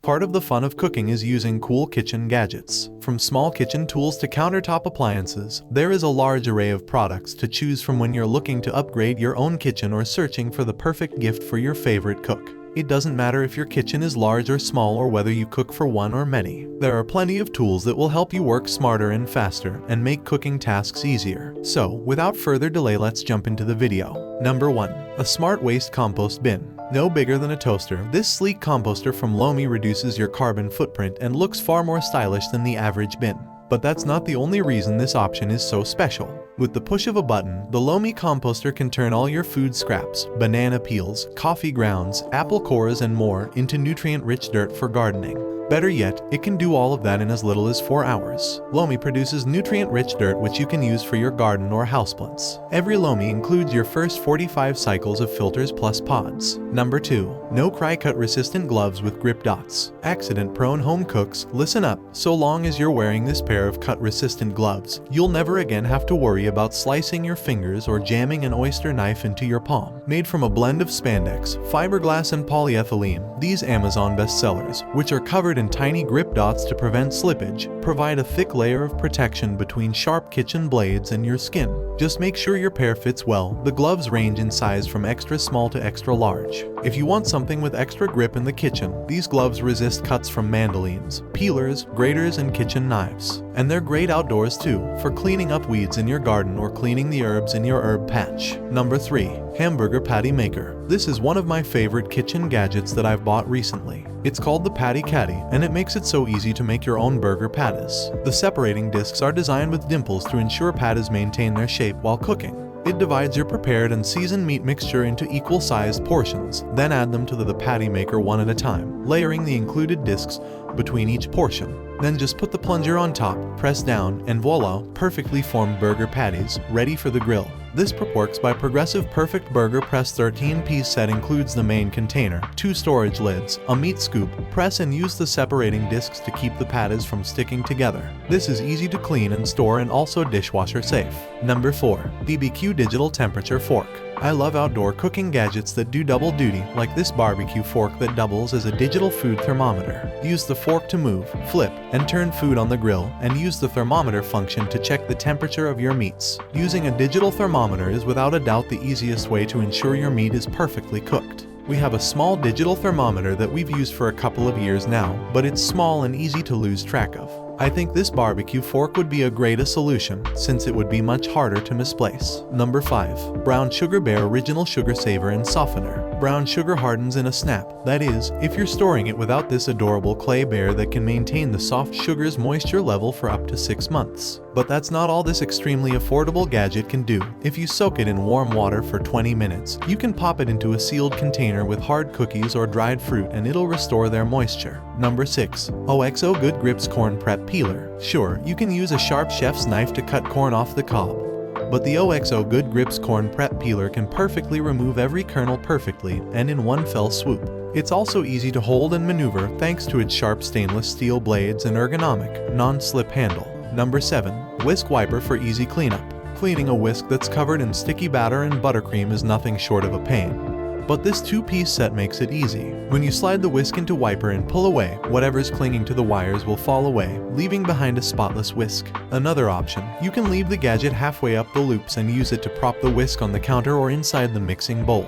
Part of the fun of cooking is using cool kitchen gadgets. From small kitchen tools to countertop appliances, there is a large array of products to choose from when you're looking to upgrade your own kitchen or searching for the perfect gift for your favorite cook. It doesn't matter if your kitchen is large or small or whether you cook for one or many. There are plenty of tools that will help you work smarter and faster and make cooking tasks easier. So, without further delay, let's jump into the video. Number 1. A smart waste compost bin. No bigger than a toaster, this sleek composter from Lomi reduces your carbon footprint and looks far more stylish than the average bin. But that's not the only reason this option is so special. With the push of a button, the Lomi composter can turn all your food scraps, banana peels, coffee grounds, apple cores, and more into nutrient-rich dirt for gardening. Better yet, it can do all of that in as little as 4 hours. Lomi produces nutrient-rich dirt which you can use for your garden or houseplants. Every Lomi includes your first 45 cycles of filters plus pods. Number 2. NoCry cut-resistant gloves with grip dots. Accident-prone home cooks, listen up. So long as you're wearing this pair of cut-resistant gloves, you'll never again have to worry about slicing your fingers or jamming an oyster knife into your palm. Made from a blend of spandex, fiberglass, and polyethylene, these Amazon bestsellers, which are covered in tiny grip dots to prevent slippage, provide a thick layer of protection between sharp kitchen blades and your skin. Just make sure your pair fits well. The gloves range in size from extra small to extra large. If you want something with extra grip in the kitchen, these gloves resist cuts from mandolines, peelers, graters, and kitchen knives. And they're great outdoors too, for cleaning up weeds in your garden or cleaning the herbs in your herb patch. Number 3. Hamburger patty maker. This is one of my favorite kitchen gadgets that I've bought recently. It's called the Patty Caddy, and it makes it so easy to make your own burger patties. The separating discs are designed with dimples to ensure patties maintain their shape while cooking. It divides your prepared and seasoned meat mixture into equal-sized portions, then add them to the patty maker one at a time, layering the included discs between each portion. Then just put the plunger on top, press down, and voila, perfectly formed burger patties, ready for the grill. This works by Progressive Perfect Burger Press 13-piece set includes the main container, 2 storage lids, a meat scoop. Press and use the separating discs to keep the patties from sticking together. This is easy to clean and store and also dishwasher safe. Number 4. BBQ Digital Temperature Fork. I love outdoor cooking gadgets that do double duty, like this barbecue fork that doubles as a digital food thermometer. Use the fork to move, flip, and turn food on the grill, and use the thermometer function to check the temperature of your meats. Using a digital thermometer is without a doubt the easiest way to ensure your meat is perfectly cooked. We have a small digital thermometer that we've used for a couple of years now, but it's small and easy to lose track of. I think this barbecue fork would be a great solution, since it would be much harder to misplace. Number 5. Brown Sugar Bear Original Sugar Saver and Softener. Brown sugar hardens in a snap. That is, if you're storing it without this adorable clay bear that can maintain the soft sugar's moisture level for up to 6 months. But that's not all this extremely affordable gadget can do. If you soak it in warm water for 20 minutes, you can pop it into a sealed container with hard cookies or dried fruit and it'll restore their moisture. Number 6. OXO Good Grips Corn Prep Peeler. Sure, you can use a sharp chef's knife to cut corn off the cob, but the OXO Good Grips Corn Prep Peeler can perfectly remove every kernel perfectly and in one fell swoop. It's also easy to hold and maneuver thanks to its sharp stainless steel blades and ergonomic, non-slip handle. Number 7. Whisk Wiper for easy cleanup. Cleaning a whisk that's covered in sticky batter and buttercream is nothing short of a pain. But this 2-piece set makes it easy. When you slide the whisk into wiper and pull away, whatever's clinging to the wires will fall away, leaving behind a spotless whisk. Another option, you can leave the gadget halfway up the loops and use it to prop the whisk on the counter or inside the mixing bowl.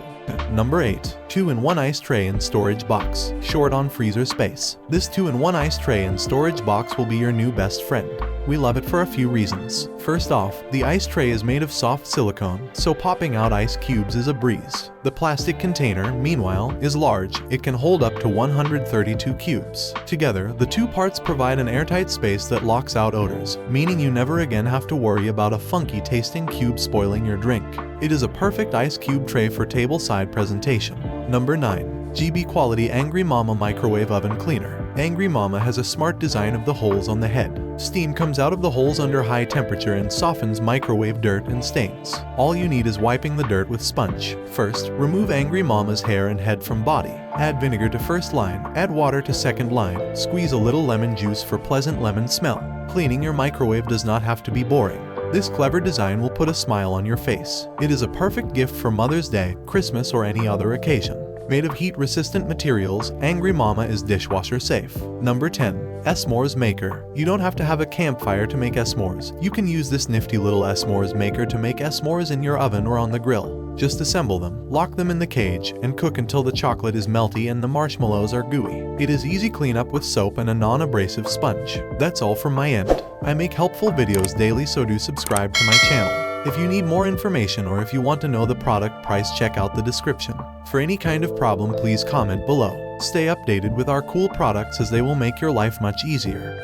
Number 8. 2-in-1 ice tray and storage box. Short on freezer space. This 2-in-1 ice tray and storage box will be your new best friend. We love it for a few reasons. First off, the ice tray is made of soft silicone, so popping out ice cubes is a breeze. The plastic container, meanwhile, is large. It can hold up to 132 cubes. Together, the 2 parts provide an airtight space that locks out odors, meaning you never again have to worry about a funky-tasting cube spoiling your drink. It is a perfect ice cube tray for table-side presentation. Number 9. GB Quality Angry Mama Microwave Oven Cleaner. Angry Mama has a smart design of the holes on the head. Steam comes out of the holes under high temperature and softens microwave dirt and stains. All you need is wiping the dirt with sponge. First, remove Angry Mama's hair and head from body. Add vinegar to first line, add water to second line, squeeze a little lemon juice for pleasant lemon smell. Cleaning your microwave does not have to be boring. This clever design will put a smile on your face. It is a perfect gift for Mother's Day, Christmas, or any other occasion. Made of heat-resistant materials, Angry Mama is dishwasher safe. Number 10. S'mores Maker. You don't have to have a campfire to make s'mores. You can use this nifty little s'mores maker to make s'mores in your oven or on the grill. Just assemble them, lock them in the cage, and cook until the chocolate is melty and the marshmallows are gooey. It is easy cleanup with soap and a non-abrasive sponge. That's all from my end. I make helpful videos daily, so do subscribe to my channel. If you need more information or if you want to know the product price, check out the description. For any kind of problem, please comment below. Stay updated with our cool products, as they will make your life much easier.